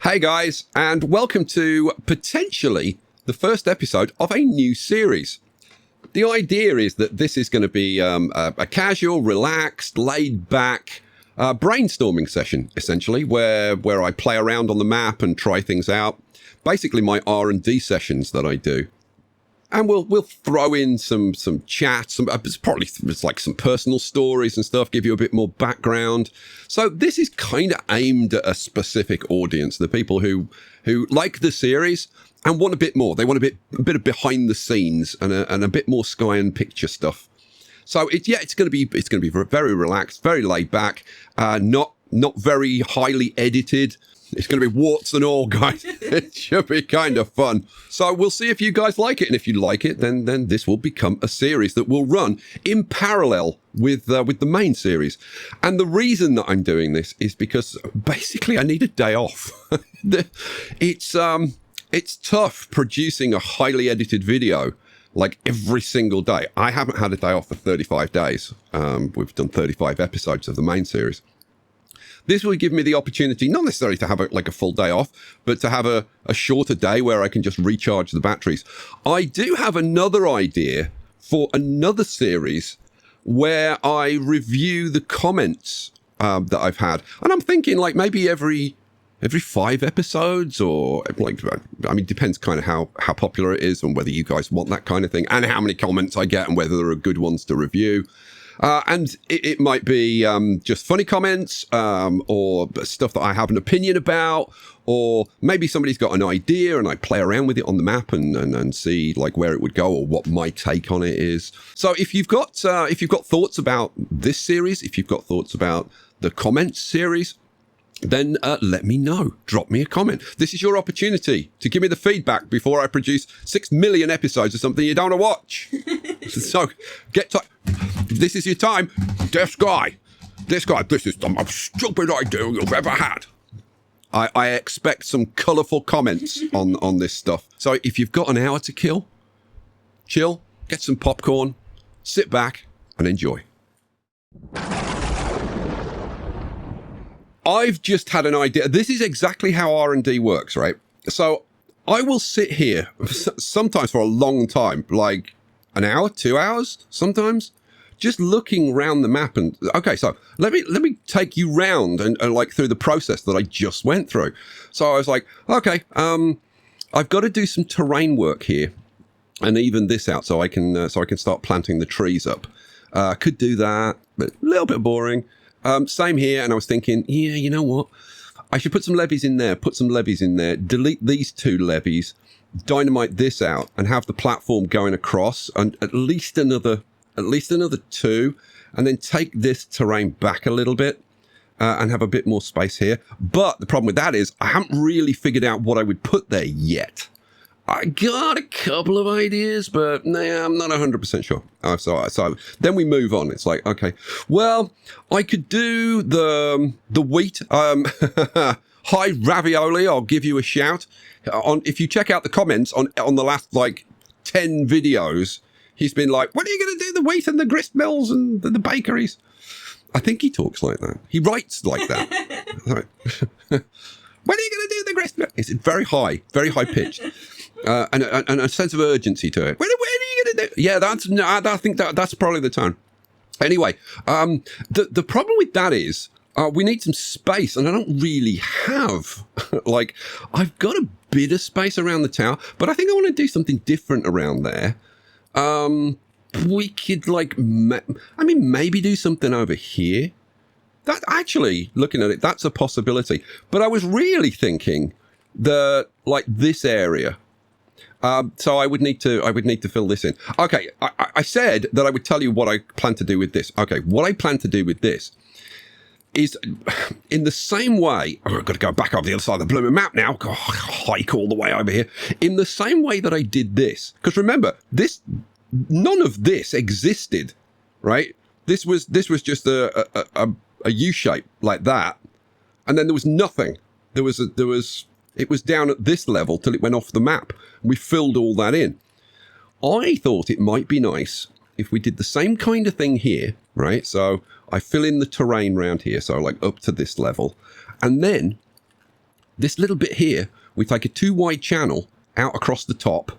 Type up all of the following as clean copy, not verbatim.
Hey guys, and welcome to potentially the first episode of a new series. The idea is that this is going to be a casual, relaxed, laid-back brainstorming session, essentially, where I play around on the map and try things out. Basically, my R&D sessions that I do. And we'll throw in some chat, it's like some personal stories and stuff, give you a bit more background. So this is kind of aimed at a specific audience, the people who like the series and want a bit more. They want a bit of behind the scenes and a bit more Skye and Picture stuff. So it's going to be very relaxed, very laid back, not very highly edited. It's going to be warts and all, guys. It should be kind of fun. So we'll see if you guys like it. And if you like it, then this will become a series that will run in parallel with the main series. And the reason that I'm doing this is because basically I need a day off. It's tough producing a highly edited video like every single day. I haven't had a day off for 35 days. We've done 35 episodes of the main series. This will give me the opportunity, not necessarily to have a full day off, but to have a shorter day where I can just recharge the batteries. I do have another idea for another series where I review the comments that I've had. And I'm thinking like maybe every 5 episodes, or like, I mean, depends kind of how popular it is and whether you guys want that kind of thing and how many comments I get and whether there are good ones to review. And it might be just funny comments or stuff that I have an opinion about, or maybe somebody's got an idea and I play around with it on the map and see like where it would go or what my take on it is. So if you've got thoughts about this series, if you've got thoughts about the comments series, then let me know. Drop me a comment. This is your opportunity to give me the feedback before I produce 6 million episodes of something you don't want to watch. So this is your time. This is the most stupid idea you've ever had. I expect some colourful comments on this stuff. So if you've got an hour to kill, chill, get some popcorn, sit back and enjoy. I've just had an idea. This is exactly how R&D works, right? So I will sit here sometimes for a long time, like an hour, 2 hours, sometimes, just looking around the map. And okay, so let me take you round and like through the process that I just went through. So I was like, okay, I've got to do some terrain work here and even this out so I can start planting the trees up. Could do that, but a little bit boring. Same here, and I was thinking, yeah, you know what? I should put some levees in there, delete these 2 levees, dynamite this out, and have the platform going across, and at least another 2, and then take this terrain back a little bit, and have a bit more space here. But the problem with that is I haven't really figured out what I would put there yet. I got a couple of ideas, but nah, I'm not 100% sure. So then we move on. It's like, okay, well, I could do the wheat. Hi, Ravioli, I'll give you a shout. If you check out the comments on the last, like, 10 videos, he's been like, when are you going to do the wheat and the grist mills and the bakeries? I think he talks like that. He writes like that. When are you going to do the grist mill? It's very high pitched. And a sense of urgency to it. When are you going to do? Yeah, I think that's probably the tone. Anyway, the problem with that is we need some space, and I don't really have. Like, I've got a bit of space around the tower, but I think I want to do something different around there. We could maybe do something over here. That actually, looking at it, that's a possibility. But I was really thinking that like this area. So I would need to fill this in. Okay, I said that I would tell you what I plan to do with this. Okay, what I plan to do with this is in the same way. I've got to go back over the other side of the blooming map now. Go hike all the way over here. In the same way that I did this, because remember, none of this existed, right? This was just a U shape like that, and then there was nothing. It was down at this level till it went off the map. We filled all that in. I thought it might be nice if we did the same kind of thing here, right? So I fill in the terrain around here, so like up to this level. And then this little bit here, we take a 2-wide channel out across the top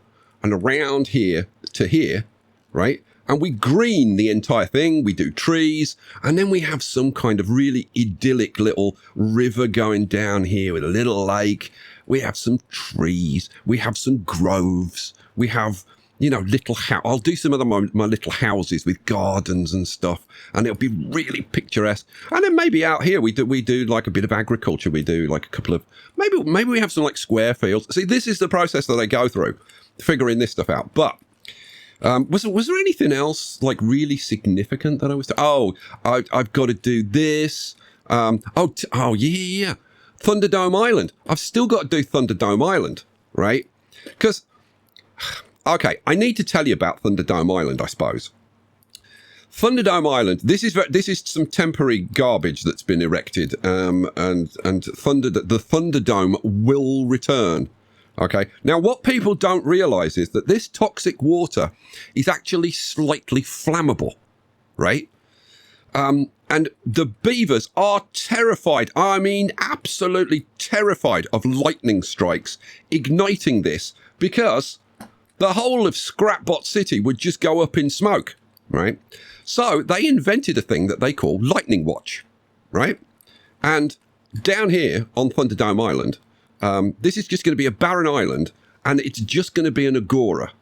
and around here to here, right? And we green the entire thing. We do trees. And then we have some kind of really idyllic little river going down here with a little lake. We have some trees. We have some groves. We have, you know, I'll do some of my little houses with gardens and stuff. And it'll be really picturesque. And then maybe out here, we do like a bit of agriculture. We do like a couple of, maybe we have some like square fields. See, this is the process that they go through, figuring this stuff out. But was there anything else like really significant that I was? I've got to do this. Yeah. Thunderdome Island. I've still got to do Thunderdome Island, right? Because, okay, I need to tell you about Thunderdome Island, I suppose. Thunderdome Island. This is some temporary garbage that's been erected, and the Thunderdome will return. Okay. Now, what people don't realize is that this toxic water is actually slightly flammable, right? And the beavers are terrified. I mean, absolutely terrified of lightning strikes igniting this, because the whole of Scrapbot City would just go up in smoke, right? So they invented a thing that they call Lightning Watch, right? And down here on Thunderdome Island, this is just going to be a barren island, and it's just going to be an agora.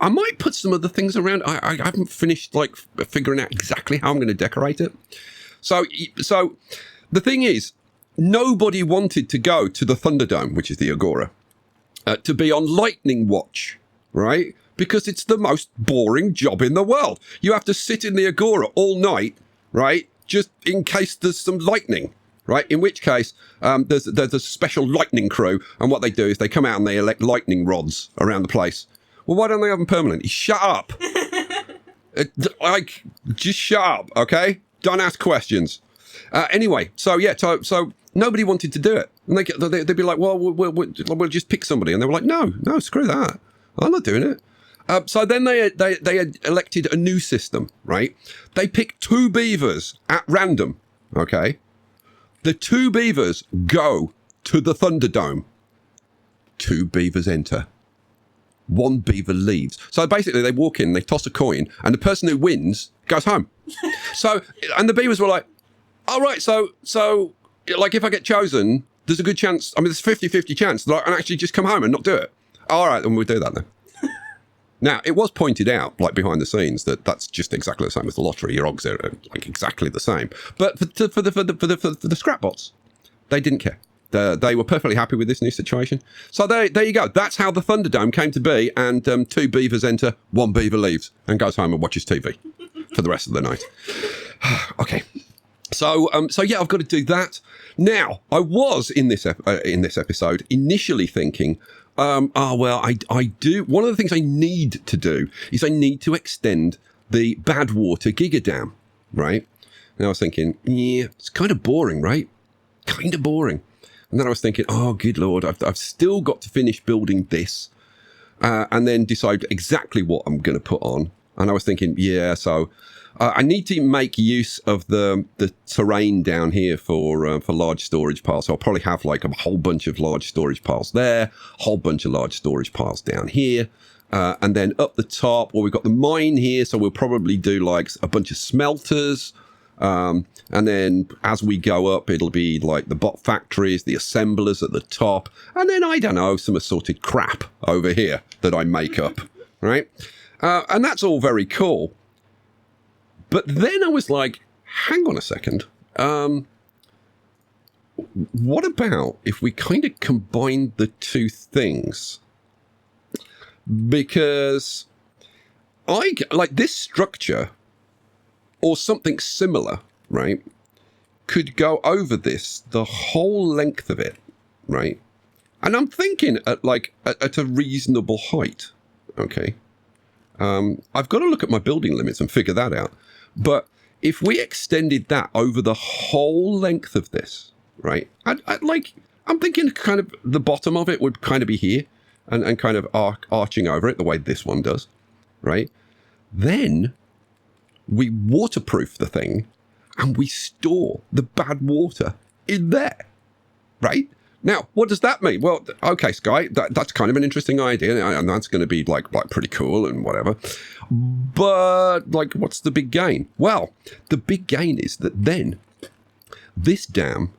I might put some other things around. I haven't finished like figuring out exactly how I'm going to decorate it. So the thing is, nobody wanted to go to the Thunderdome, which is the agora, to be on Lightning Watch, right? Because it's the most boring job in the world. You have to sit in the agora all night, right? Just in case there's some lightning. Right, in which case there's a special lightning crew, and what they do is they come out and they elect lightning rods around the place. Well, why don't they have them permanently? Shut up! Just shut up, okay? Don't ask questions. Anyway, so nobody wanted to do it, and they'd be like, well, we'll just pick somebody, and they were like, no, screw that, I'm not doing it. So then they had elected a new system, right? They picked 2 beavers at random, okay? The 2 beavers go to the Thunderdome. 2 beavers enter. 1 beaver leaves. So basically they walk in, they toss a coin, and the person who wins goes home. And the beavers were like, all right, so like if I get chosen, there's a good chance, I mean, there's a 50-50 chance that I can actually just come home and not do it. All right, then we'll do that then. Now, it was pointed out, like behind the scenes, that that's just exactly the same as the lottery. Your odds are like exactly the same. But for the scrapbots, they didn't care. They were perfectly happy with this new situation. So there you go. That's how the Thunderdome came to be. And 2 beavers enter, 1 beaver leaves and goes home and watches TV for the rest of the night. Okay. So yeah, I've got to do that. Now, I was in this episode initially thinking, I do. One of the things I need to do is I need to extend the Badwater Gigadam, right? And I was thinking, yeah, it's kind of boring, right? Kind of boring. And then I was thinking, oh, good Lord, I've still got to finish building this and then decide exactly what I'm going to put on. And I was thinking, yeah, so I need to make use of the terrain down here for large storage piles. So I'll probably have like a whole bunch of large storage piles there, a whole bunch of large storage piles down here. And then up the top, well, we've got the mine here. So we'll probably do like a bunch of smelters. And then as we go up, it'll be like the bot factories, the assemblers at the top. And then, I don't know, some assorted crap over here that I make up, right? And that's all very cool. But then I was like, hang on a second. What about if we kind of combined the 2 things? Because I like this structure or something similar, right, could go over this, the whole length of it, right? And I'm thinking at a reasonable height, okay? I've got to look at my building limits and figure that out. But if we extended that over the whole length of this, right, I'm thinking kind of the bottom of it would kind of be here and kind of arching over it the way this one does, right? Then we waterproof the thing and we store the bad water in there, right? Now, what does that mean? Well, okay, Skye, that's kind of an interesting idea, and that's going to be like pretty cool and whatever. But like, what's the big gain? Well, the big gain is that then this dam,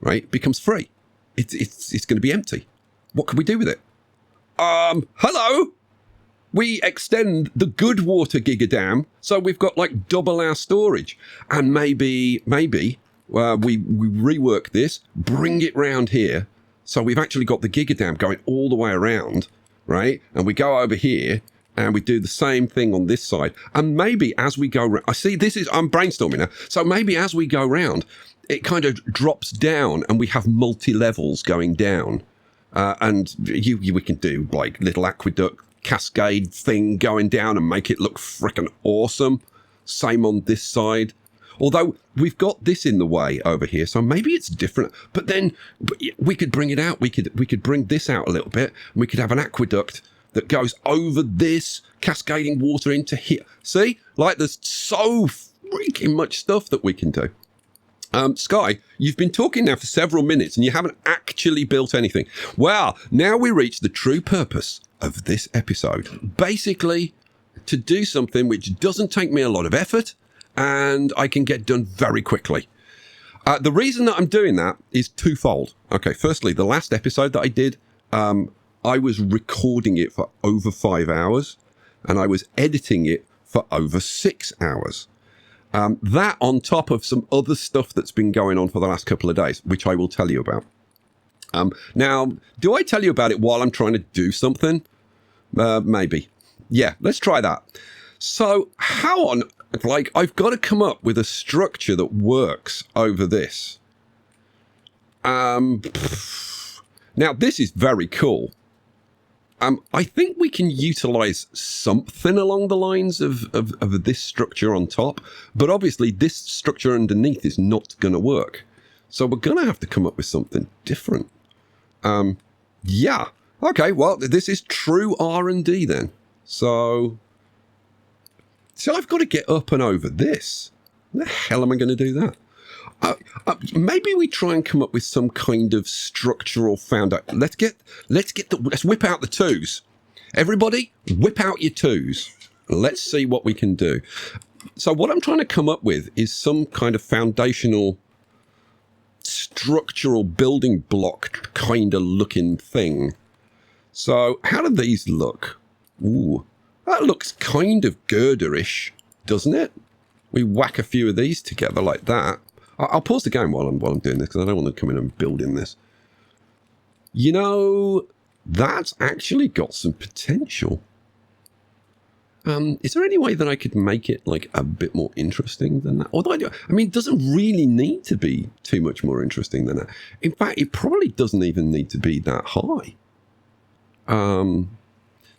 right, becomes free. It's going to be empty. What can we do with it? Hello. We extend the good water Giga Dam, so we've got like double our storage, and maybe we rework this, bring it round here, so we've actually got the Giga Dam going all the way around, right? And we go over here, and we do the same thing on this side. And maybe as we go, I'm brainstorming now. So maybe as we go round, it kind of drops down, and we have multi-levels going down, and we can do like little aqueduct cascade thing going down and make it look freaking awesome. Same on this side. Although we've got this in the way over here, so maybe it's different. But then we could bring it out. We could bring this out a little bit, and we could have an aqueduct that goes over this, cascading water into here. See? Like, there's so freaking much stuff that we can do. Skye, you've been talking now for several minutes, and you haven't actually built anything. Well, now we reach the true purpose of this episode. Basically, to do something which doesn't take me a lot of effort, and I can get done very quickly. The reason that I'm doing that is twofold. Okay, firstly, the last episode that I did, I was recording it for over 5 hours, and I was editing it for over 6 hours. That on top of some other stuff that's been going on for the last couple of days, which I will tell you about. Now, do I tell you about it while I'm trying to do something? Maybe. Yeah, let's try that. So how on, like, I've got to come up with a structure that works over this. Now, this is very cool. I think we can utilize something along the lines of this structure on top, but obviously this structure underneath is not going to work. So we're going to have to come up with something different. Yeah. Okay, well, this is true R&D then. So I've got to get up and over this. How the hell am I going to do that? Maybe we try and come up with some kind of structural foundation. Let's whip out the twos. Everybody, whip out your twos. Let's see what we can do. So what I'm trying to come up with is some kind of foundational structural building block kind of looking thing. So how do these look? Ooh, that looks kind of girderish, doesn't it? We whack a few of these together like that. I'll pause the game while I'm doing this because I don't want to come in and build in this. You know, that's actually got some potential. Is there any way that I could make it like a bit more interesting than that? Although I mean, it doesn't really need to be too much more interesting than that. In fact, it probably doesn't even need to be that high.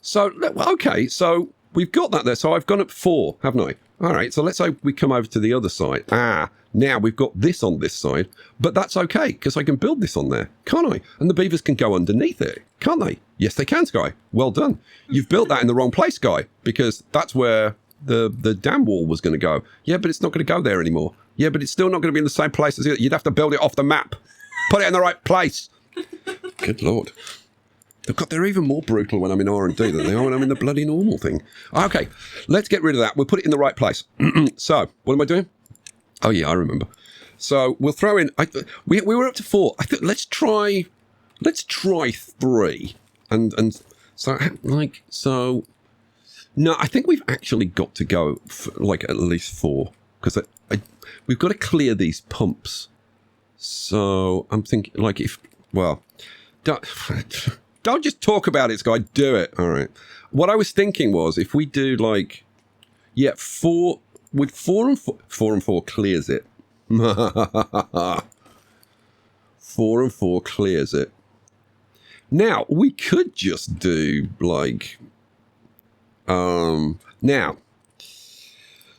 So, okay, so we've got that there. So I've gone up 4, haven't I? All right, so let's say we come over to the other side. Now we've got this on this side, but that's okay, because I can build this on there, can't I? And the beavers can go underneath it, can't they? Yes, they can, Skye. Well done. You've built that in the wrong place, Skye, because that's where the dam wall was going to go. Yeah, but it's not going to go there anymore. Yeah, but it's still not going to be in the same place as it. You'd have to build it off the map. Put it in the right place. Good Lord. God, they're even more brutal when I'm in R&D than they are when I'm in the bloody normal thing. Okay, let's get rid of that. We'll put it in the right place. So, what am I doing? Oh, yeah, I remember. So, we'll throw in... we were up to 4. I think let's try 3. And so, like, so... No, I think we've actually got to go for, like, at least 4. Because we've got to clear these pumps. So, I'm thinking, like, if... Well... Don't just talk about it, Skye. Do it. All right. What I was thinking was if we do like, yeah, 4 with 4 and 4, 4 and 4 clears it. 4 and 4 clears it. Now we could just do like, now,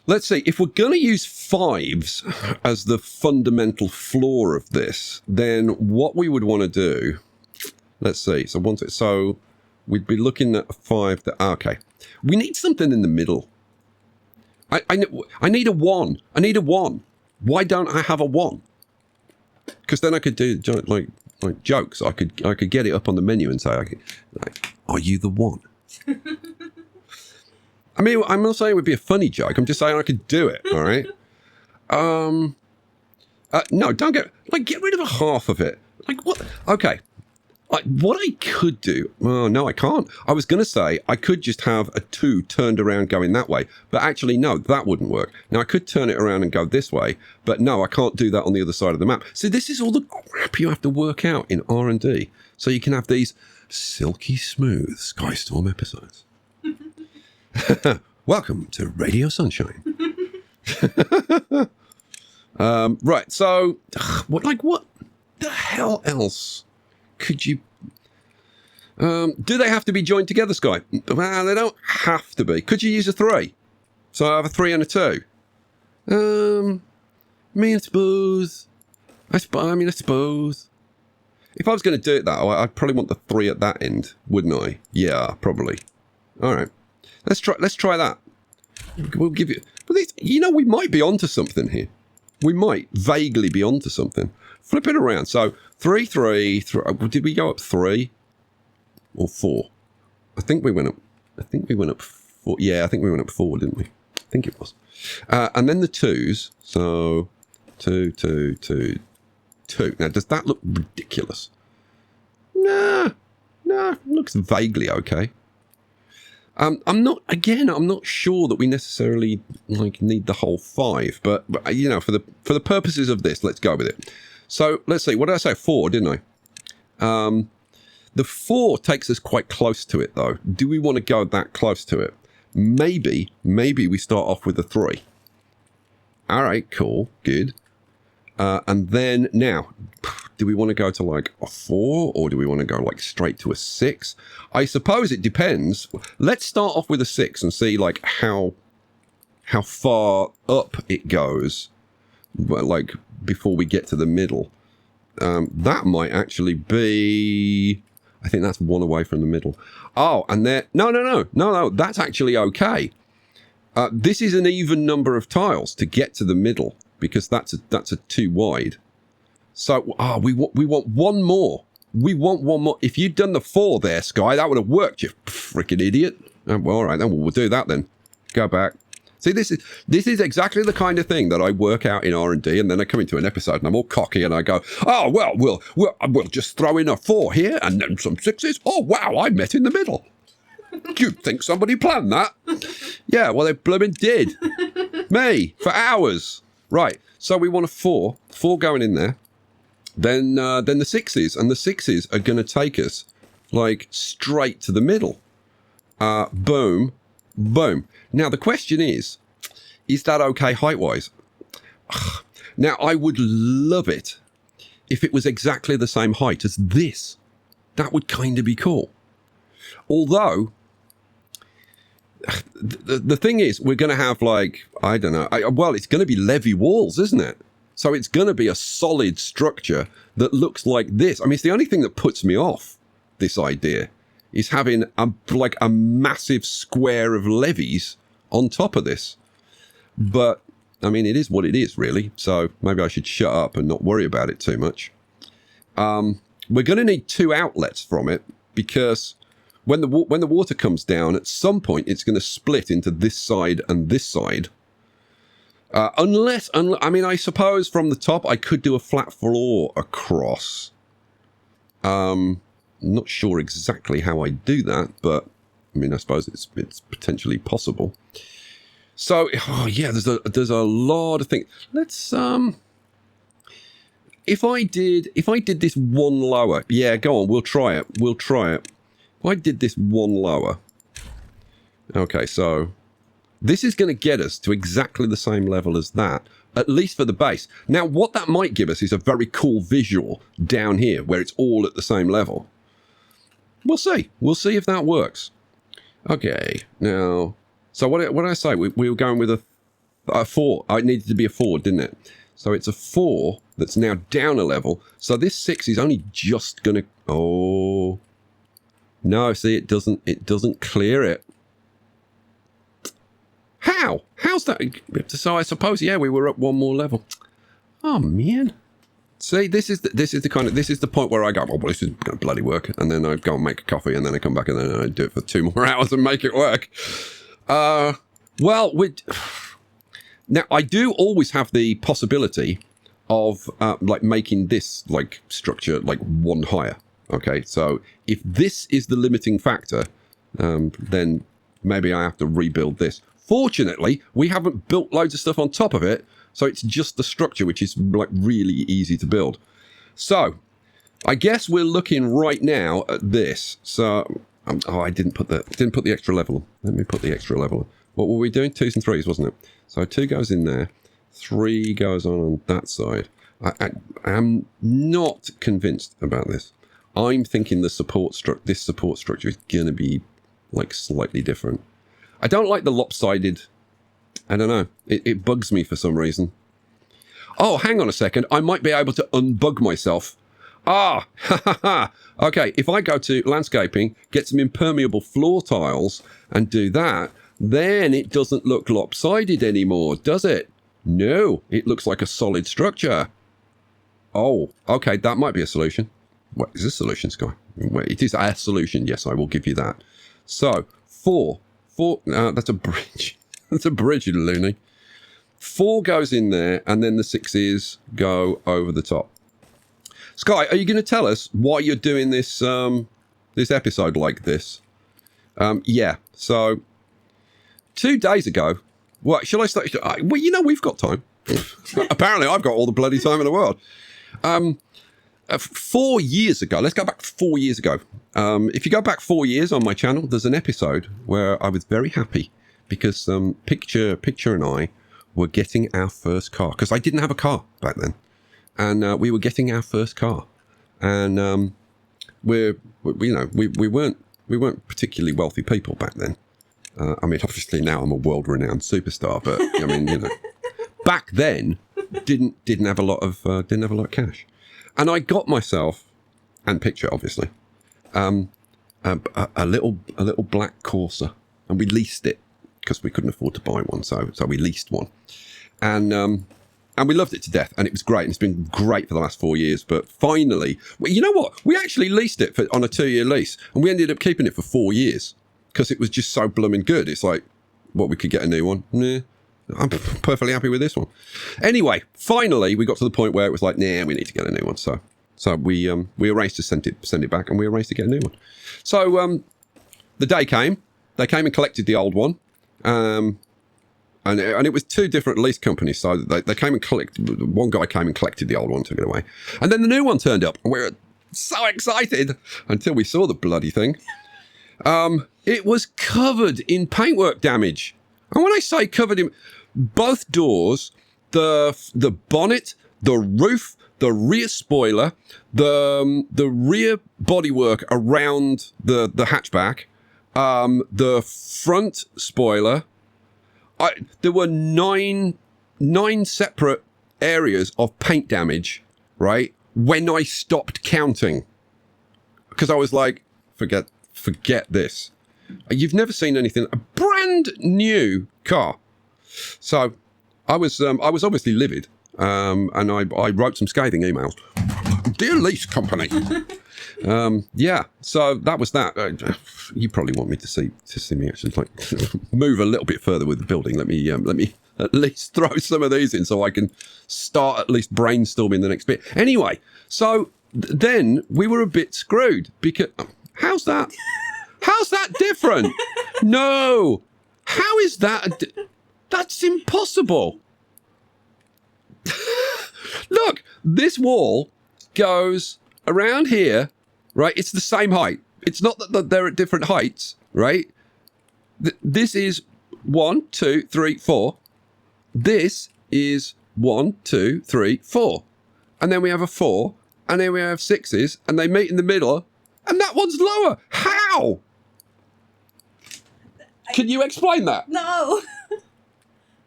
let's see. If we're going to use 5s as the fundamental floor of this, then what we would want to do. Let's see. So we'd be looking at a 5. Okay. We need something in the middle. I need a 1. I need a 1. Why don't I have a 1? Because then I could do like like jokes. I could get it up on the menu and say, like, are you the one? I mean, I'm not saying it would be a funny joke. I'm just saying I could do it. All right. No, don't get rid of a half of it. Like what? Okay. What I could do, well, no, I can't. I was going to say I could just have a 2 turned around going that way, but actually, no, that wouldn't work. Now, I could turn it around and go this way, but no, I can't do that on the other side of the map. So this is all the crap you have to work out in R&D, so you can have these silky smooth Skystorm episodes. Welcome to Radio Sunshine. Right, so, what the hell else could you... do they have to be joined together, Skye? Well, they don't have to be. Could you use a 3? So I have a 3 and a 2. I suppose. I suppose. If I was going to do it that way, I'd probably want the 3 at that end, wouldn't I? Yeah, probably. All right. Let's try that. We'll give you... But we might be onto something here. We might vaguely be onto something. Flip it around. So 3, 3, 3. Did we go up 3 or 4? I think we went up 4. Yeah, I think we went up 4, didn't we? I think it was. And then the 2s. So 2, 2, 2, 2. Now, does that look ridiculous? Nah. It looks vaguely okay. I'm not sure that we necessarily need the whole 5, but for the purposes of this, let's go with it. So let's see. What did I say? 4, didn't I? The 4 takes us quite close to it, though. Do we want to go that close to it? Maybe we start off with a 3. All right, cool, good. And then now, do we want to go to like a 4 or do we want to go like straight to a 6? I suppose it depends. Let's start off with a 6 and see like how far up it goes, like before we get to the middle. That might actually be... I think that's 1 away from the middle. Oh, and there... No, that's actually okay. This is an even number of tiles to get to the middle because that's a 2 wide. So, we want 1 more. We want 1 more. If you'd done the 4 there, Skye, that would have worked, you freaking idiot. Oh, well, all right, then we'll do that then. Go back. See, this is exactly the kind of thing that I work out in R&D, and then I come into an episode and I'm all cocky and I go, oh, well, we'll just throw in a 4 here and then some 6s. Oh, wow, I met in the middle. Do you think somebody planned that? Yeah, well, they blooming did. Me, for hours. Right, so we want a 4 going in there. Then the 6s, and the 6s are going to take us like straight to the middle. Boom, boom. Now the question is that okay height-wise? Now I would love it if it was exactly the same height as this. That would kind of be cool. Although the thing is, we're going to have like, I don't know. Well, it's going to be levee walls, isn't it? So it's going to be a solid structure that looks like this. I mean, it's the only thing that puts me off this idea is having a massive square of levees on top of this. But, I mean, it is what it is, really. So maybe I should shut up and not worry about it too much. We're going to need 2 outlets from it because when the water comes down, at some point it's going to split into this side and this side. I mean, I suppose from the top I could do a flat floor across. I'm not sure exactly how I do that, but I mean, I suppose it's potentially possible. So, oh yeah, there's a lot of things. Let's if I did this 1 lower, yeah, go on, we'll try it. If I did this 1 lower, okay, so this is going to get us to exactly the same level as that, at least for the base. Now, what that might give us is a very cool visual down here where it's all at the same level. We'll see. We'll see if that works. Okay, now, so what did I say? We were going with a 4. It needed to be a 4, didn't it? So it's a 4 that's now down a level. So this 6 is only just going to... Oh, no, see, it doesn't clear it. How? How's that? So I suppose, yeah, we were up 1 more level. Oh, man. See, this is the point where I go, well, this isn't going to bloody work. And then I go and make a coffee, and then I come back, and then I do it for 2 more hours and make it work. Well, now I do always have the possibility of like making this like structure like 1 higher. Okay, so if this is the limiting factor, then maybe I have to rebuild this. Fortunately, we haven't built loads of stuff on top of it, so it's just the structure, which is like really easy to build. So I guess we're looking right now at this. So I didn't put the extra level. Let me put the extra level. What were we doing? 2s and 3s, wasn't it? So 2 goes in there, 3 goes on that side. I am not convinced about this. I'm thinking this support structure is going to be like slightly different. I don't like the lopsided. I don't know. It bugs me for some reason. Oh, hang on a second. I might be able to unbug myself. Ah, ha ha ha. Okay, if I go to landscaping, get some impermeable floor tiles and do that, then it doesn't look lopsided anymore, does it? No, it looks like a solid structure. Oh, okay, that might be a solution. What is this solution, Skye? Wait, it is a solution. Yes, I will give you that. So, 4. That's a bridge. That's a bridge, you loony. 4 goes in there, and then the 6s go over the top. Skye, are you going to tell us why you're doing this this episode like this? Yeah. So, 2 days ago. What shall I start? Well, you know, we've got time. Apparently, I've got all the bloody time in the world. 4 years ago, let's go back 4 years ago. If you go back 4 years on my channel, there's an episode where I was very happy because Picture and I were getting our first car, because I didn't have a car back then, and we were getting our first car, and we weren't particularly wealthy people back then. I mean, obviously now I'm a world-renowned superstar, but I mean, you know, back then didn't have a lot of cash. And I got myself, and Picture obviously, a little black Corsa, and we leased it because we couldn't afford to buy one, so we leased one, and we loved it to death, and it was great, and it's been great for the last 4 years. But finally, well, you know what? We actually leased it on a 2-year lease, and we ended up keeping it for 4 years because it was just so blooming good. It's like, what, we could get a new one? Nah. I'm perfectly happy with this one. Anyway, finally, we got to the point where it was like, nah, we need to get a new one. So we arranged to send it back, and we arranged to get a new one. So the day came. They came and collected the old one, and it was 2 different lease companies. So they came and collected. One guy came and collected the old one, took it away, and then the new one turned up, and we were so excited until we saw the bloody thing. It was covered in paintwork damage, and when I say covered in both doors, the bonnet, the roof, the rear spoiler, the rear bodywork around the hatchback, the front spoiler. There were nine separate areas of paint damage, right? When I stopped counting, because I was like, forget this. You've never seen anything. A brand new car. So I was obviously livid, and I wrote some scathing emails. Dear lease company. Yeah. So that was that. You probably want me to see me actually like move a little bit further with the building. Let me at least throw some of these in so I can start at least brainstorming the next bit. Anyway, so then we were a bit screwed because how's that? How's that different? No. How is that? That's impossible. Look, this wall goes around here, right? It's the same height. It's not that they're at different heights, right? This is 1, 2, 3, 4. This is 1, 2, 3, 4. And then we have a 4, and then we have 6s, and they meet in the middle, and that one's lower. How? Can you explain that? No.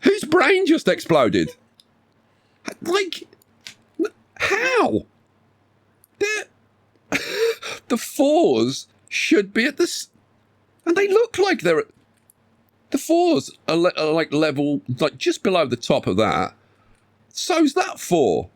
Whose brain just exploded? Like, how? The 4s should be at this, and they look like they're at, the 4s are like level, like just below the top of that. So's that 4.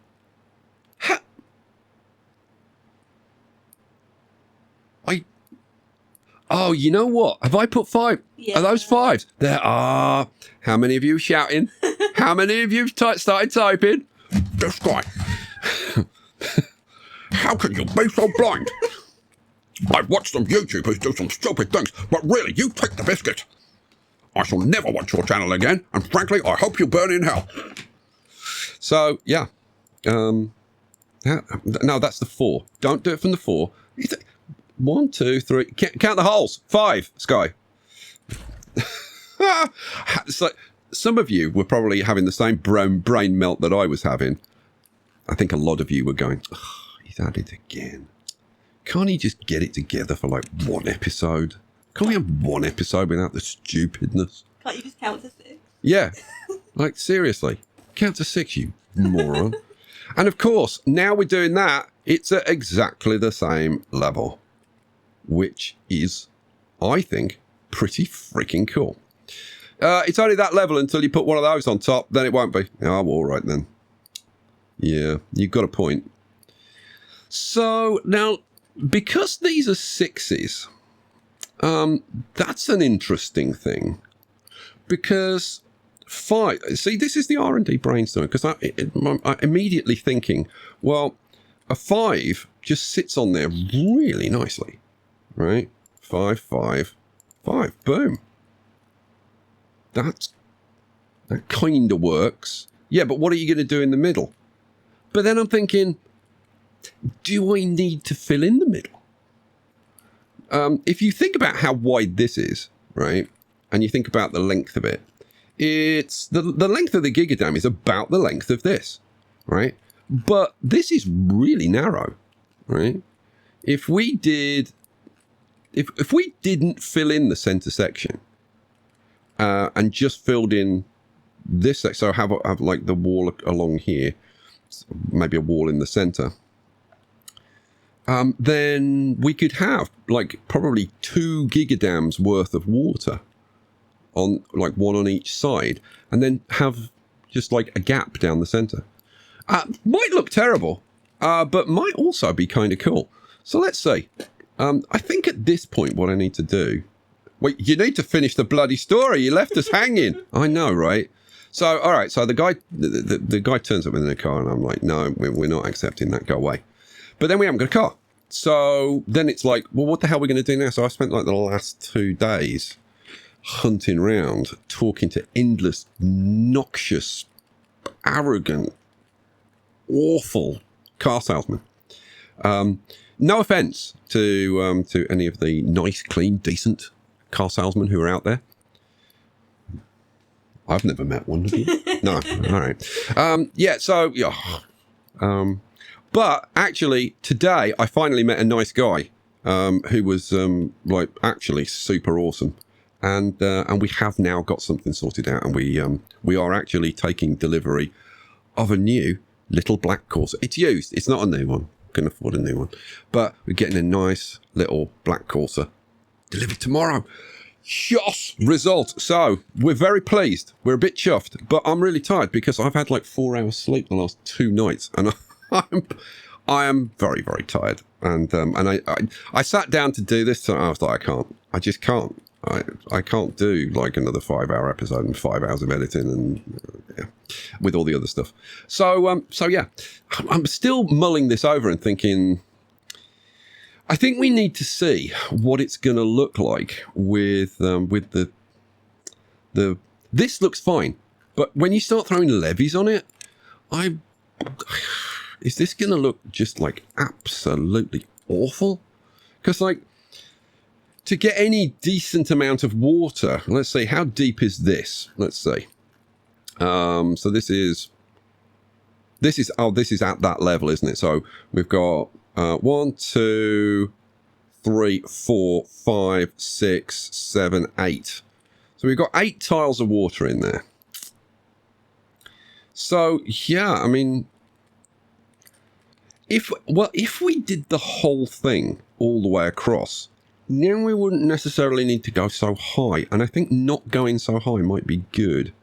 Oh, you know what? Have I put 5? Yeah. Are those 5s? There are. How many of you shouting? How many of you started typing? This guy. How can you be so blind? I've watched some YouTubers do some stupid things, but really, you take the biscuit. I shall never watch your channel again, and frankly, I hope you burn in hell. So, yeah. No, that's the 4. Don't do it from the 4. 1, 2, 3. Count the holes. 5, Skye. So, some of you were probably having the same brain melt that I was having. I think a lot of you were going, oh, he's at it again. Can't he just get it together for like 1 episode? Can't we have 1 episode without the stupidness? Can't you just count to 6? Yeah. Like, seriously. Count to 6, you moron. And of course, now we're doing that, it's at exactly the same level, which is, I think, pretty freaking cool. It's only that level until you put one of those on top, then it won't be. Oh, all right then. Yeah, you've got a point. So now, because these are 6s, that's an interesting thing. Because 5, see, this is the R&D brainstorm, because I'm immediately thinking, well, a 5 just sits on there really nicely, right? 5, 5, 5, boom. That kind of works. Yeah, but what are you going to do in the middle? But then I'm thinking, do I need to fill in the middle? If you think about how wide this is, right, and you think about the length of it, it's the length of the Gigabyte is about the length of this, right? But this is really narrow, right? If we didn't fill in the center section and just filled in this section, so have like the wall along here, maybe a wall in the center, then we could have like probably 2 gigadams worth of water on like 1 on each side, and then have just like a gap down the center. Might look terrible, but might also be kind of cool. So let's see. I think at this point what I need to do, wait, you need to finish the bloody story. You left us hanging. I know, right? So, all right. So the guy turns up in the car, and I'm like, no, we're not accepting that. Go away. But then we haven't got a car. So then it's like, well, what the hell are we going to do now? So I spent like the last 2 days hunting around, talking to endless, noxious, arrogant, awful car salesmen. No offense to any of the nice, clean, decent car salesmen who are out there. I've never met one of you. No. All right. Yeah. So, yeah. But actually, today I finally met a nice guy who was like actually super awesome, and we have now got something sorted out, and we are actually taking delivery of a new little black Corsa. It's used. It's not a new one. Can afford a new one, but we're getting a nice little black Corsa delivered tomorrow. Yes, result. So we're very pleased. We're a bit chuffed, but I'm really tired because I've had like 4 hours sleep the last 2 nights, and I am very, very tired. And I sat down to do this, and I was like, I just can't. I can't do like another 5-hour episode and 5 hours of editing and yeah, with all the other stuff. So yeah, I'm still mulling this over and thinking, I think we need to see what it's going to look like with the this looks fine, but when you start throwing levies on it, is this going to look just like absolutely awful? Because like, to get any decent amount of water, let's see, how deep is this? Let's see. So this is at that level, isn't it? So we've got 1, 2, 3, 4, 5, 6, 7, 8. So we've got 8 tiles of water in there. So yeah, I mean, if we did the whole thing all the way across, then we wouldn't necessarily need to go so high, and I think not going so high might be good.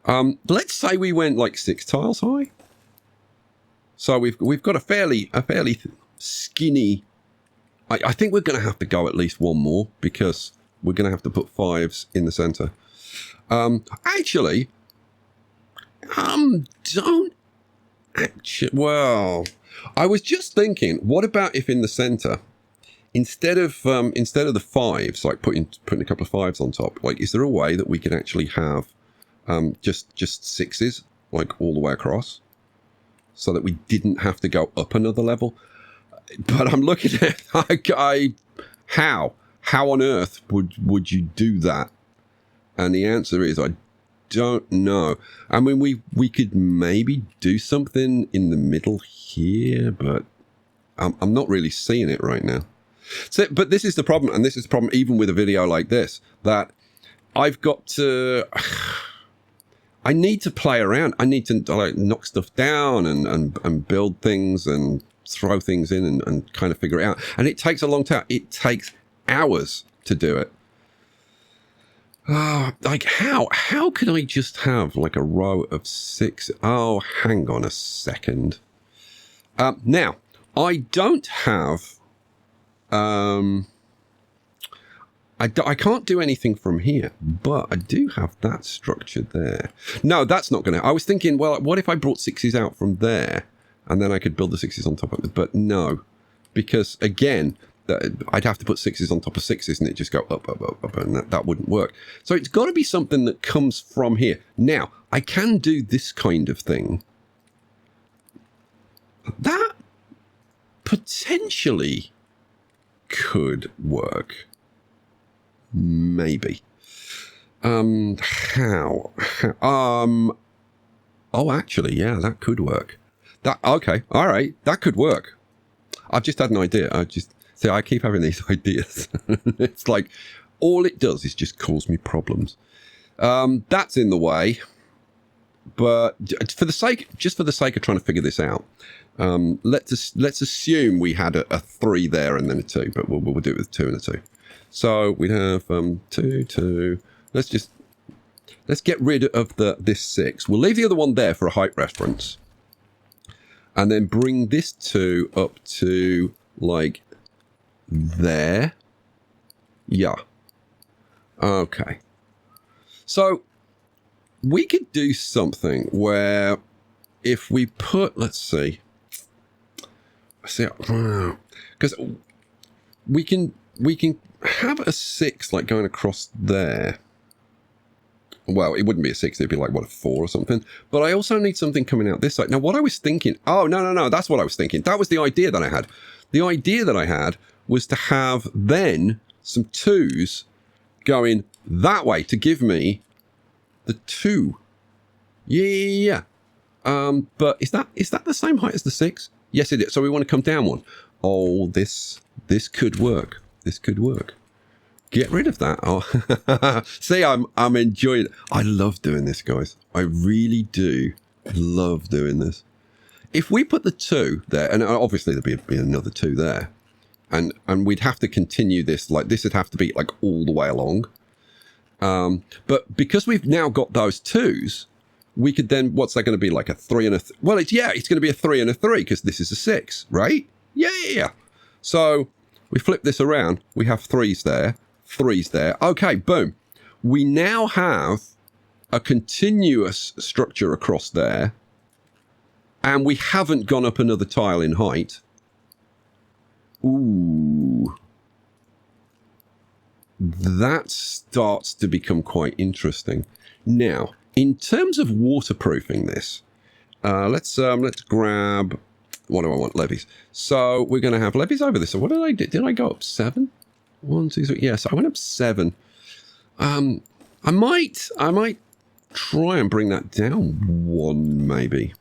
Let's say we went like 6 tiles high. So we've got a fairly skinny. I think we're going to have to go at least one more because we're going to have to put 5s in the center. Actually, don't actually. Well, I was just thinking, what about if in the center, instead of the 5s, like putting a couple of 5s on top, like is there a way that we can actually have just 6s like all the way across, so that we didn't have to go up another level? But I'm looking at how on earth would you do that? And the answer is I don't know. I mean, we could maybe do something in the middle here, but I'm not really seeing it right now. So, but this is the problem, and this is the problem even with a video like this, that I've got to. I need to play around. I need to like knock stuff down and build things and throw things in and kind of figure it out. And it takes a long time. It takes hours to do it. Like how can I just have like a row of 6? Oh, hang on a second. Now, I don't have... I can't do anything from here, but I do have that structure there. No, that's not going to... I was thinking, well, what if I brought 6s out from there and then I could build the 6s on top of it? But no, because again, I'd have to put 6s on top of 6s and it just go up, and that wouldn't work. So it's got to be something that comes from here. Now, I can do this kind of thing. That potentially could work. Maybe. How? Oh, actually, yeah, that could work. Okay, all right, that could work. I've just had an idea. I keep having these ideas. It's like all it does is just cause me problems. That's in the way. But for the sake of trying to figure this out, let's assume we had a 3 there and then a 2, but we'll do it with 2 and a 2. So we'd have 2, 2. Let's get rid of this 6. We'll leave the other one there for a height reference, and then bring this 2 up to like there. Yeah. Okay. So we could do something where if we put, let's see, because we can have a 6 like going across there. Well, it wouldn't be a 6, it'd be like, what, a 4 or something. But I also need something coming out this side. Now, what I was thinking... Oh, no, that's what I was thinking. That was the idea that I had. The idea that I had was to have then some 2s going that way to give me the 2. Yeah. But is that the same height as the 6? Yes, it is. So we want to come down one. Oh, this could work. This could work. Get rid of that. Oh, see, I'm enjoying it. I love doing this, guys. I really do love doing this. If we put the 2 there, and obviously there'd be another 2 there, and we'd have to continue this, like this would have to be like all the way along. But because we've now got those 2s, we could then, what's that going to be, like a 3 and a... Well, it's going to be a 3 and a 3 because this is a 6, right? Yeah. So we flip this around. We have 3s there. 3s there. Okay, boom. We now have a continuous structure across there, and we haven't gone up another tile in height. Ooh. That starts to become quite interesting. Now, in terms of waterproofing this, let's grab... What do I want? Levies. So we're going to have levies over this. So what did I do? Did I go up 7? 1, 2, 3. Yes, I went up 7. I might try and bring that down 1, maybe.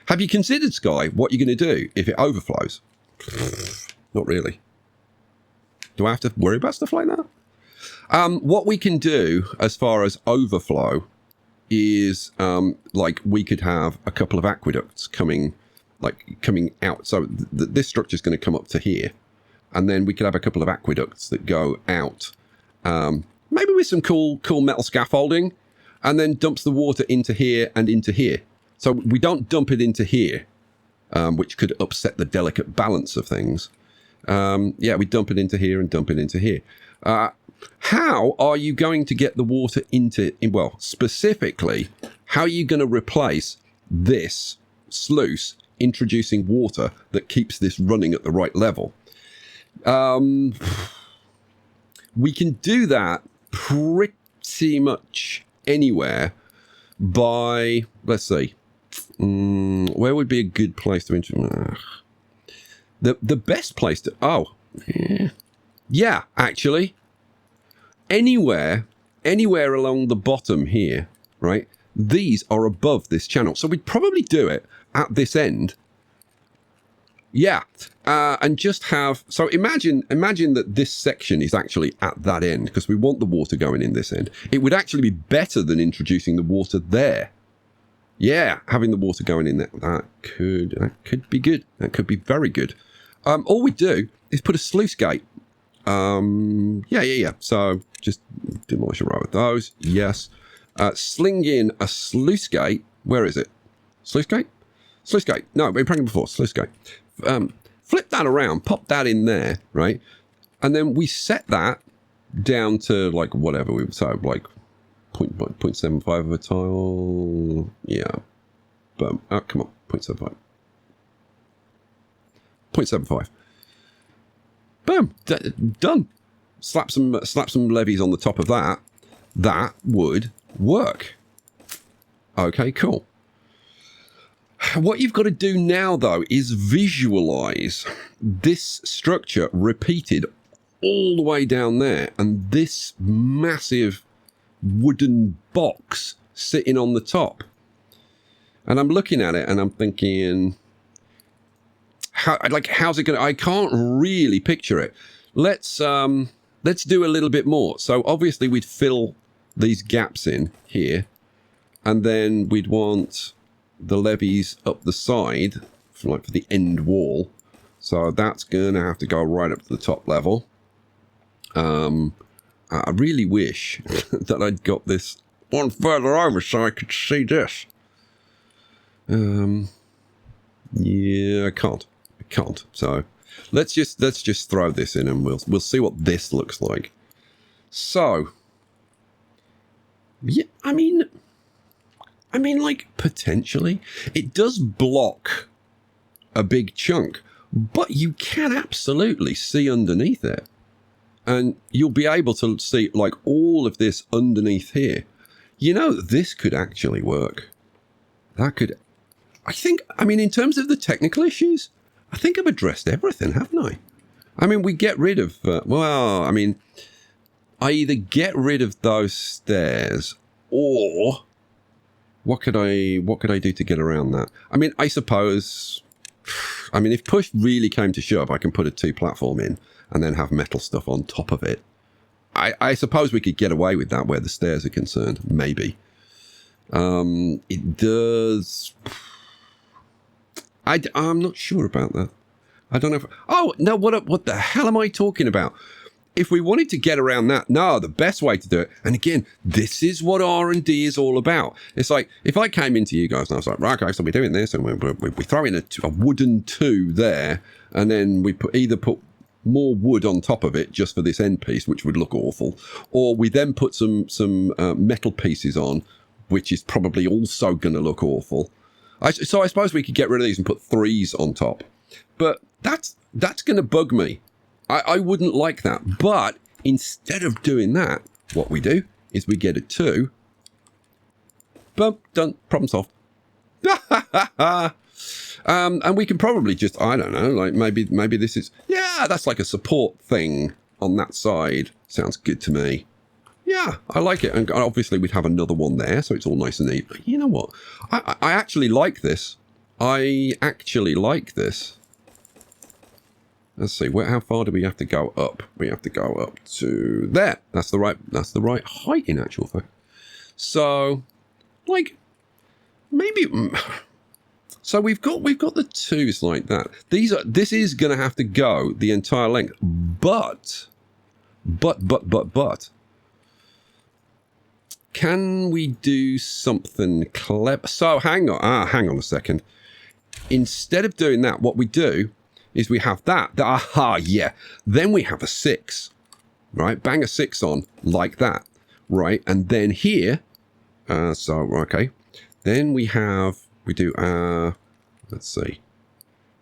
Have you considered, Skye, what you're going to do if it overflows? Not really. Do I have to worry about stuff like that? What we can do as far as overflow is like we could have a couple of aqueducts coming out. So this structure is going to come up to here. And then we could have a couple of aqueducts that go out, maybe with some cool metal scaffolding, and then dumps the water into here and into here. So we don't dump it into here. which could upset the delicate balance of things. Yeah, we dump it into here and dump it into here. How are you going to get the water into, well, specifically, how are you going to replace this sluice introducing water that keeps this running at the right level? We can do that pretty much anywhere by, let's see, where would be a good place to introduce? The best place to, yeah, actually, anywhere along the bottom here, right? These are above this channel. So we'd probably do it at this end. Yeah. And just have, so imagine that this section is actually at that end because we want the water going in this end. It would actually be better than introducing the water there. Yeah, having the water going in there, that could be good. That could be very good. All we do is put a sluice gate. Yeah. So just demolish a row of those. Yes. Sling in a sluice gate. Where is it? Sluice gate? Sluice gate. No, we've been before. Sluice gate. Flip that around, pop that in there, right? And then we set that down to like whatever we would say, like 0.75 of a tile. Yeah. Boom. Oh, come on. 0.75. 0.75. Boom. Done. Slap some levies on the top of that. That would work. Okay, cool. What you've got to do now, though, is visualize this structure repeated all the way down there and this massive wooden box sitting on the top. And I'm looking at it and I'm thinking, how's it going to... I can't really picture it. Let's do a little bit more. So obviously we'd fill these gaps in here and then we'd want the levees up the side for the end wall. So that's going to have to go right up to the top level. I really wish that I'd got this one further over so I could see this. Yeah, I can't. So let's just throw this in and we'll see what this looks like. So yeah, I mean, like, potentially it does block a big chunk, but you can absolutely see underneath it. And you'll be able to see, like, all of this underneath here. You know, this could actually work. That could... I mean, in terms of the technical issues, I think I've addressed everything, haven't I? I mean, we get rid of... I either get rid of those stairs, or... What could I do to get around that? I mean, I suppose... I mean, if push really came to shove, I can put a 2-platform in and then have metal stuff on top of it. I suppose we could get away with that where the stairs are concerned. Maybe. It does... I'm not sure about that. I don't know if... Oh, no, what the hell am I talking about? If we wanted to get around that, no, the best way to do it, and again, this is what R&D is all about. It's like, if I came into you guys and I was like, right, okay, so we're doing this, and we throw in a wooden 2 there, and then we either put more wood on top of it just for this end piece, which would look awful, or we then put some metal pieces on, which is probably also going to look awful. So I suppose we could get rid of these and put 3s on top. But that's going to bug me. I wouldn't like that. But instead of doing that, what we do is we get a 2. Boom, done, problem solved. And we can probably just, I don't know, like maybe this is, yeah, that's like a support thing on that side. Sounds good to me. Yeah, I like it. And obviously we'd have another one there, so it's all nice and neat. But you know what? I actually like this. I actually like this. Let's see, how far do we have to go up? We have to go up to there. That's the right height in actual fact. So, like, maybe. So we've got the 2s like that. This is going to have to go the entire length, but. Can we do something clever? So hang on a second. instead of doing that, what we do is we have that. Aha, yeah. Then we have a 6, right? Bang a 6 on like that, right? And then here, okay. Then we do, let's see.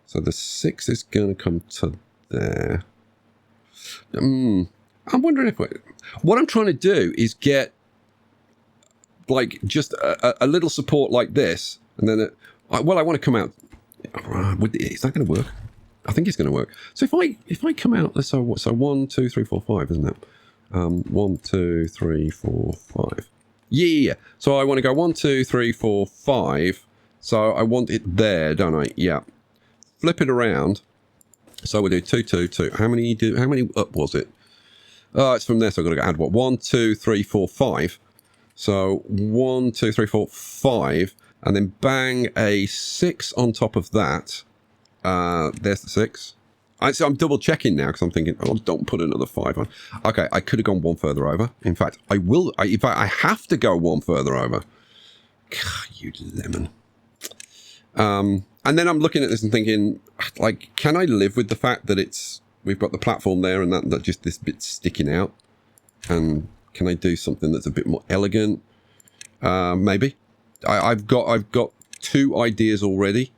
So the 6 is going to come to there. I'm wondering if what I'm trying to do is get like just a little support like this, and then I want to come out. Is that going to work? I think it's going to work. So if I come out, so 1, 2, 3, 4, 5, isn't it? 1, 2, 3, 4, 5. Yeah. So I want to go 1, 2, 3, 4, 5. So I want it there, don't I? Yeah. Flip it around. So we'll do 2, 2, 2. How many up was it? Oh, it's from there. So I've got to add what? 1, 2, 3, 4, 5. So 1, 2, 3, 4, 5. And then bang a 6 on top of that. There's the 6. So I'm double checking now because I'm thinking, oh, don't put another 5 on. Okay, I could have gone one further over. In fact, I will. In fact, I have to go one further over. God, you lemon. And then I'm looking at this and thinking, like, can I live with the fact that we've got the platform there and that just this bit sticking out? And can I do something that's a bit more elegant? Maybe. I've got 2 ideas already.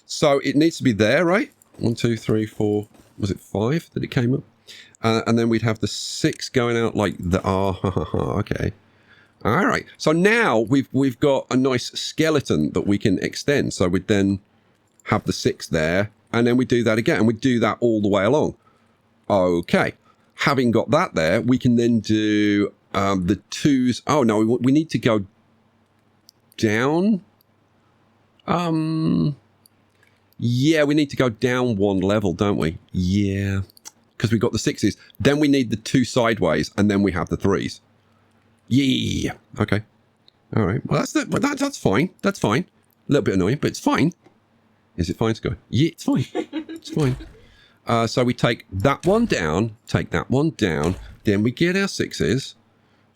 So it needs to be there, right? 1, 2, 3, 4. Was it 5 that it came up? And then we'd have the 6 going out like the okay. All right. So now we've got a nice skeleton that we can extend. So we'd then have the 6 there, and then we do that again, and we do that all the way along. Okay. Having got that there, we can then do the 2s. Oh no, we need to go down. Yeah, we need to go down 1 level, don't we? Yeah, because we've got the 6s. Then we need the 2 sideways, and then we have the 3s. Yeah. Okay. All right. Well, that's fine. That's fine. A little bit annoying, but it's fine. Is it fine, Skye? Yeah, it's fine. It's fine. So we take that one down, take that one down, then we get our 6s.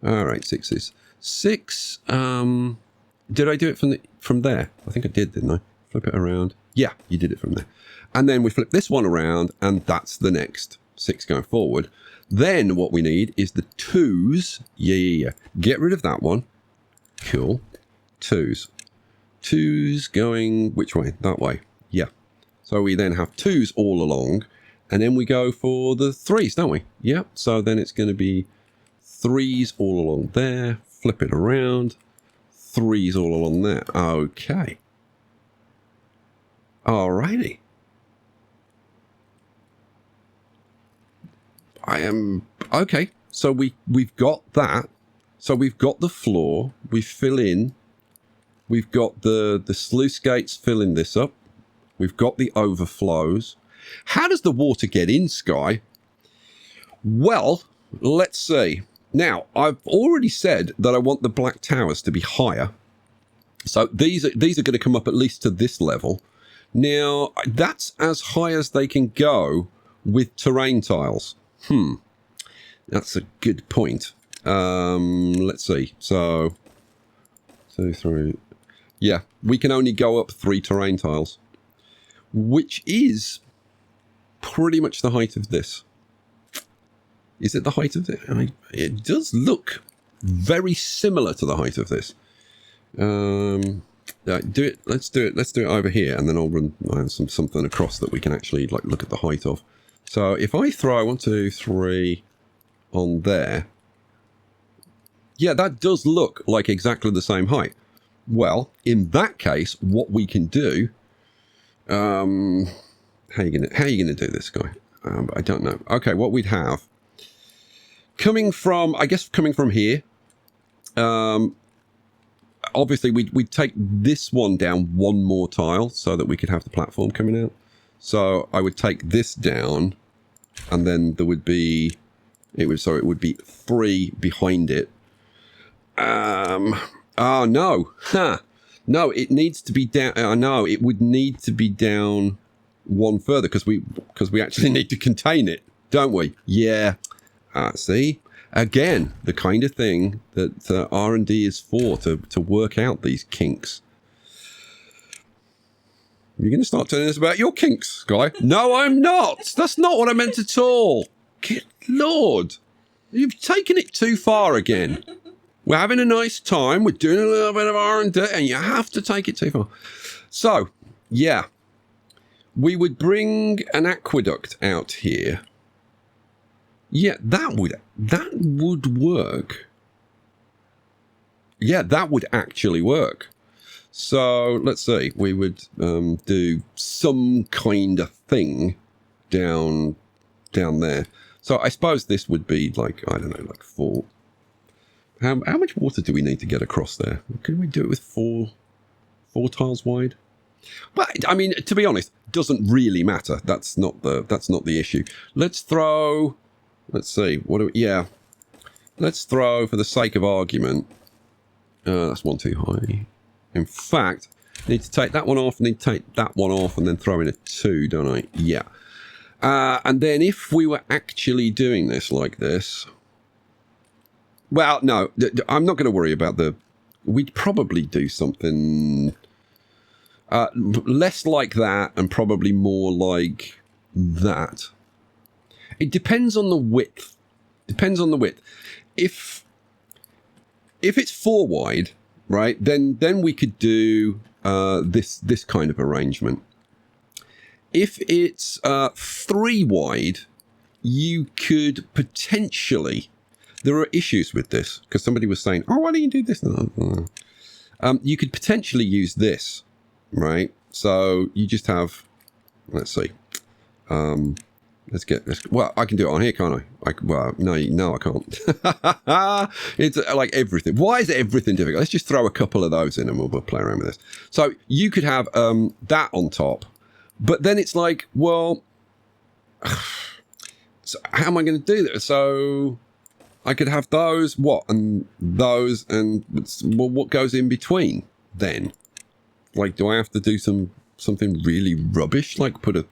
All right, 6s. 6. Did I do it from there? I think I did, didn't I? Flip it around. Yeah, you did it from there. And then we flip this one around, and that's the next 6 going forward. Then what we need is the 2s. Yeah. Get rid of that one. Cool. 2s. 2s going which way? That way. Yeah. So we then have 2s all along, and then we go for the 3s, don't we? Yeah. So then it's going to be 3s all along there. Flip it around. 3s all along there. Okay. Alrighty. Okay. So we've got that. So we've got the floor. We fill in. We've got the sluice gates filling this up. We've got the overflows. How does the water get in, Skye? Well, let's see. Now, I've already said that I want the black towers to be higher. So these are going to come up at least to this level. Now, that's as high as they can go with terrain tiles. That's a good point. Let's see. So 2, 3. Yeah, we can only go up 3 terrain tiles, which is pretty much the height of this. Is it the height of it? It does look very similar to the height of this. Do it. Let's do it. Let's do it over here, and then I'll run something across that we can actually like look at the height of. So if I throw 1, 2, 3 on there, yeah, that does look like exactly the same height. Well, in that case, what we can do, how are you gonna do this, Guy? I don't know. Okay, what we'd have coming from here. Obviously, we'd take this one down 1 more tile so that we could have the platform coming out. So I would take this down, and then there would be it would be 3 behind it. Oh no, no, it needs to be down. No, it would need to be down 1 further because we actually need to contain it, don't we? Yeah. See. Again, the kind of thing that R&D is for, to work out these kinks. You're going to start telling us about your kinks, Skye. No, I'm not. That's not what I meant at all. Good Lord. You've taken it too far again. We're having a nice time. We're doing a little bit of R&D, and you have to take it too far. So, yeah. We would bring an aqueduct out here. Yeah, that would work. Yeah, that would actually work. So, let's see. We would do some kind of thing down there. So, I suppose this would be like, I don't know, like 4. How much water do we need to get across there? Can we do it with 4 tiles wide? But I mean, to be honest, doesn't really matter. That's not the issue. Let's throw. Let's see. Yeah. Let's throw, for the sake of argument. That's 1 too high. In fact, I need to take that one off. I need to take that one off, and then throw in a 2, don't I? Yeah. And then if we were actually doing this like this. Well, no, I'm not going to worry about we'd probably do something less like that and probably more like that. It depends on the width. If it's 4 wide, right, then we could do this kind of arrangement. If it's 3 wide, you could potentially... There are issues with this, because somebody was saying, oh, why don't you do this? You could potentially use this, right? So you just have, let's see. Well, I can do it on here, can't I? No, I can't. It's like everything. Why is everything difficult? Let's just throw a couple of those in and we'll play around with this. So you could have that on top, but then it's like, well, so how am I going to do that? So... I could have those, and those, and well, what goes in between then? Like, do I have to do something really rubbish, like put a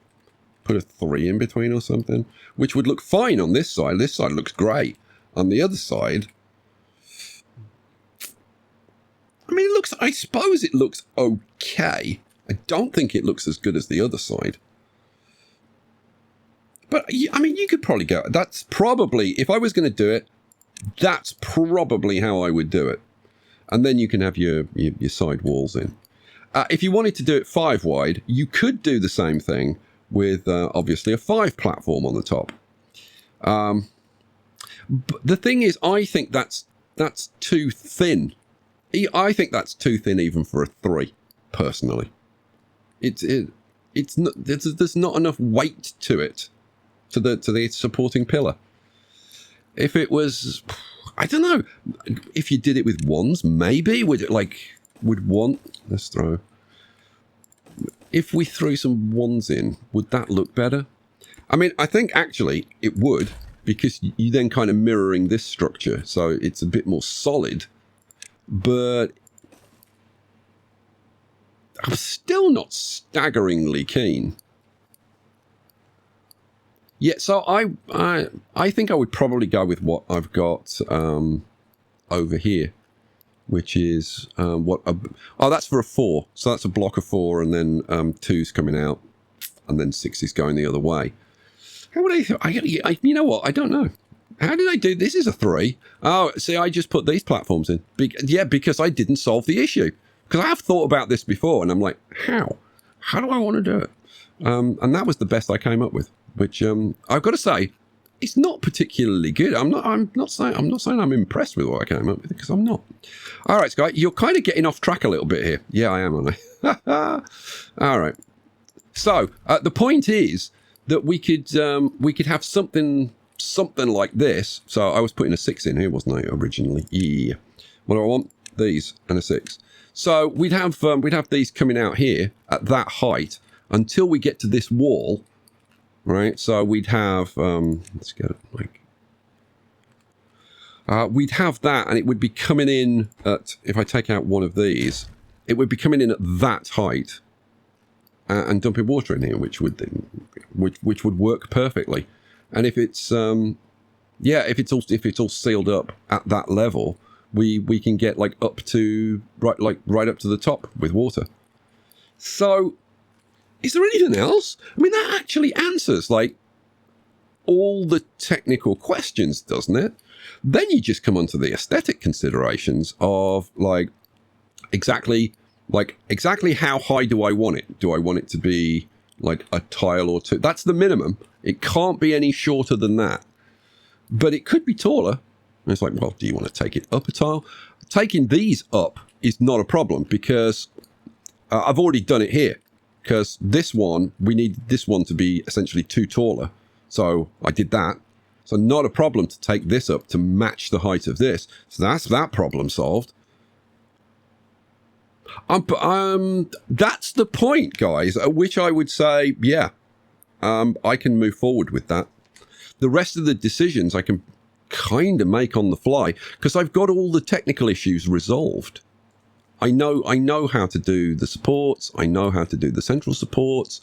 3 in between or something, which would look fine on this side. This side looks great. On the other side, I mean, I suppose it looks okay. I don't think it looks as good as the other side. But I mean, you could probably go. That's probably, if I was going to do it. That's probably how I would do it. And then you can have your side walls in. If you wanted to do it 5 wide, you could do the same thing with, obviously, a 5 platform on the top. But the thing is, I think that's too thin. I think that's too thin even for a 3, personally. It's not, there's not enough weight to it, to the supporting pillar. If it was, I don't know, if you did it with 1s, maybe let's throw. If we threw some 1s in, would that look better? I mean, I think actually it would, because you then kind of mirroring this structure, so it's a bit more solid. But I'm still not staggeringly keen. Yeah, so I think I would probably go with what I've got over here, which is that's for a 4. So that's a block of 4, and then 2's coming out, and then 6 is going the other way. How would you know what? I don't know. How did I do this? Is a 3. Oh, see, I just put these platforms in. Because I didn't solve the issue. Because I have thought about this before, and I'm like, how? How do I want to do it? And that was the best I came up with. Which I've got to say, it's not particularly good. I'm not saying I'm impressed with what I came up with, because I'm not. All right, Skye, you're kind of getting off track a little bit here. Yeah, I am, aren't I? All right. So the point is that we could have something like this. So I was putting a 6 in here, wasn't I, originally? Yeah. What do I want? These and a 6. So we'd have these coming out here at that height until we get to this wall. Right, so we'd have, let's get it, we'd have that, and it would be coming in at, if I take out one of these, it would be coming in at that height, and dumping water in here, which would work perfectly. And if it's, if it's all sealed up at that level, we can get right up to the top with water. So is there anything else? I mean, that actually answers like all the technical questions, doesn't it? Then you just come onto the aesthetic considerations of like exactly how high do I want it? Do I want it to be like a tile or two? That's the minimum. It can't be any shorter than that. But it could be taller. And it's like, well, do you want to take it up a tile? Taking these up is not a problem because I've already done it here. Because this one, we need this one to be essentially 2 taller. So I did that. So not a problem to take this up to match the height of this. So that's that problem solved. That's the point, guys, at which I would say, yeah, I can move forward with that. The rest of the decisions I can kind of make on the fly because I've got all the technical issues resolved. I know how to do the supports. I know how to do the central supports.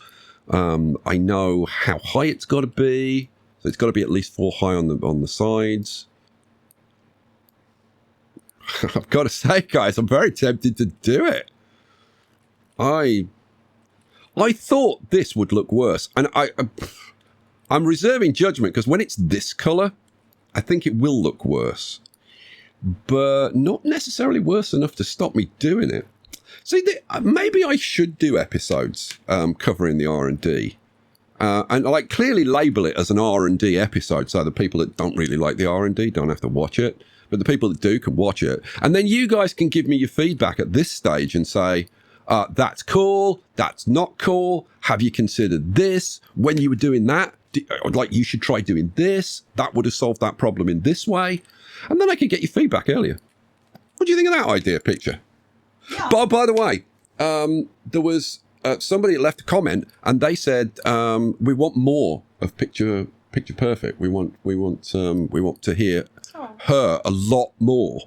I know how high it's got to be. So it's got to be at least 4 high on the sides. I've got to say, guys, I'm very tempted to do it. I thought this would look worse, and I'm reserving judgment because when it's this color, I think it will look worse. But not necessarily worse enough to stop me doing it. See, maybe I should do episodes covering the R&D. And like clearly label it as an R&D episode so the people that don't really like the R&D don't have to watch it. But the people that do can watch it. And then you guys can give me your feedback at this stage and say, that's cool, that's not cool. Have you considered this? When you were doing that, like you should try doing this. That would have solved that problem in this way. And then I can get your feedback earlier. What do you think of that idea, Picture? Yeah. But by the way, there was somebody left a comment and they said we want more of Picture Perfect. We want to hear her a lot more.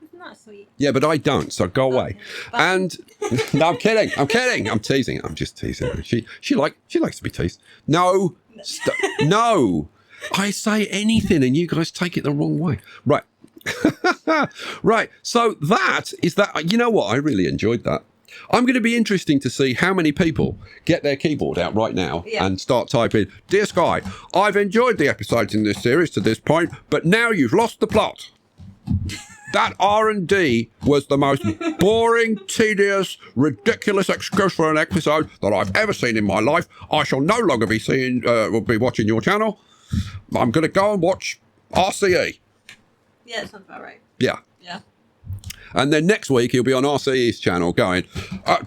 Isn't that sweet? Yeah, but I don't. So go away. But And no, I'm kidding. I'm teasing. I'm just teasing her. She likes to be teased. No, no. I say anything and you guys take it the wrong way. Right. Right. So that is that. You know what? I really enjoyed that. I'm going to be interesting to see how many people get their keyboard out right now and start typing, "Dear Skye, I've enjoyed the episodes in this series to this point, but now you've lost the plot. That R&D was the most boring, tedious, ridiculous excuse for an episode that I've ever seen in my life. I shall no longer be watching your channel. I'm going to go and watch RCE." Yeah, that sounds about right. Yeah. Yeah. And then next week he'll be on RCE's channel going,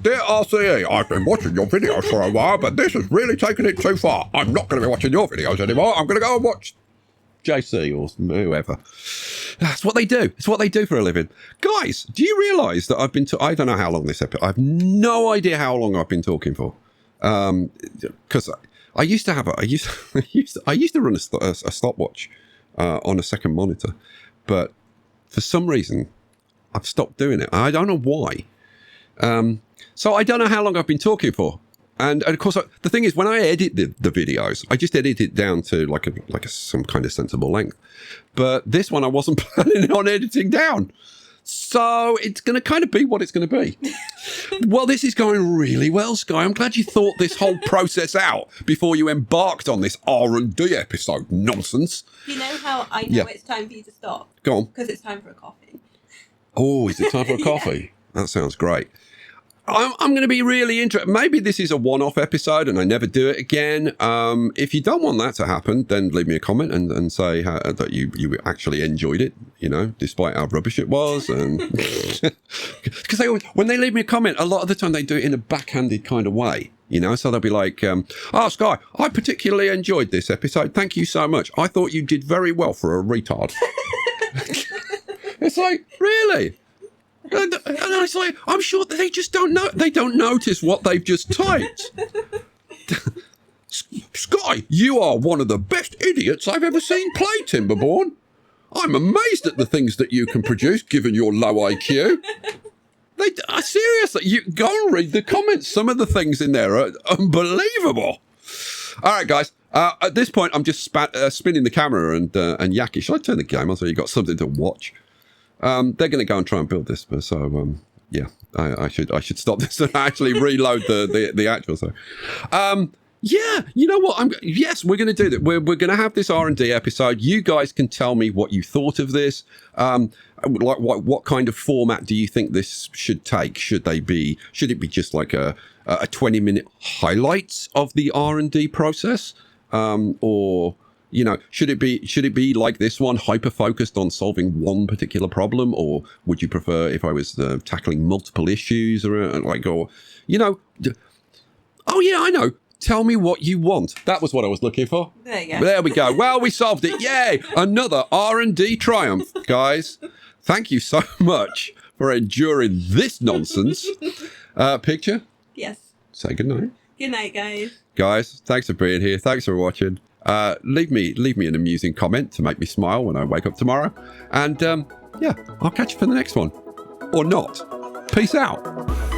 "Dear RCE, I've been watching your videos for a while, but this has really taken it too far. I'm not going to be watching your videos anymore. I'm going to go and watch JC or whoever." That's what they do. It's what they do for a living. Guys, do you realise that I don't know how long this episode, I have no idea how long I've been talking for. Because I used to run a stopwatch on a second monitor, but for some reason I've stopped doing it. I don't know why. So I don't know how long I've been talking for. And of course, the thing is, when I edit the videos, I just edit it down to some kind of sensible length. But this one I wasn't planning on editing down. So it's going to kind of be what it's going to be. Well, this is going really well, Skye. I'm glad you thought this whole process out before you embarked on this R&D episode nonsense. You know how I know it's time for you to stop? Go on. Because it's time for a coffee. Oh, is it time for a coffee? That sounds great. I'm going to be really interested. Maybe this is a one-off episode and I never do it again. If you don't want that to happen, then leave me a comment and say that you actually enjoyed it, despite how rubbish it was. And because when they leave me a comment, a lot of the time they do it in a backhanded kind of way, so they'll be like, "Oh, Skye, I particularly enjoyed this episode. Thank you so much. I thought you did very well for a retard." It's like, really? And it's like, I'm sure that they just don't know. They don't notice what they've just typed. "Skye, you are one of the best idiots I've ever seen play Timberborn. I'm amazed at the things that you can produce, given your low IQ." Seriously, you go and read the comments. Some of the things in there are unbelievable. All right, guys. At this point, I'm just spinning the camera and yakking. Should I turn the game on so you've got something to watch? They're going to go and try and build this, so Yeah, I should stop this and actually reload the actual. So, yeah, you know what? Yes, we're going to do that. We're going to have this R&D episode. You guys can tell me what you thought of this. Like what kind of format do you think this should take? Should it be just like a 20-minute highlights of the R&D process, or you know, should it be like this one, hyper focused on solving one particular problem, or would you prefer if I was tackling multiple issues, or you know? Oh yeah, I know. Tell me what you want. That was what I was looking for. There you go. There we go. Well, we solved it. Yay! Another R&D triumph, guys. Thank you so much for enduring this nonsense. Picture? Yes. Say goodnight. Good night, guys. Guys, thanks for being here. Thanks for watching. Leave me an amusing comment to make me smile when I wake up tomorrow. And yeah, I'll catch you for the next one. Or not. Peace out.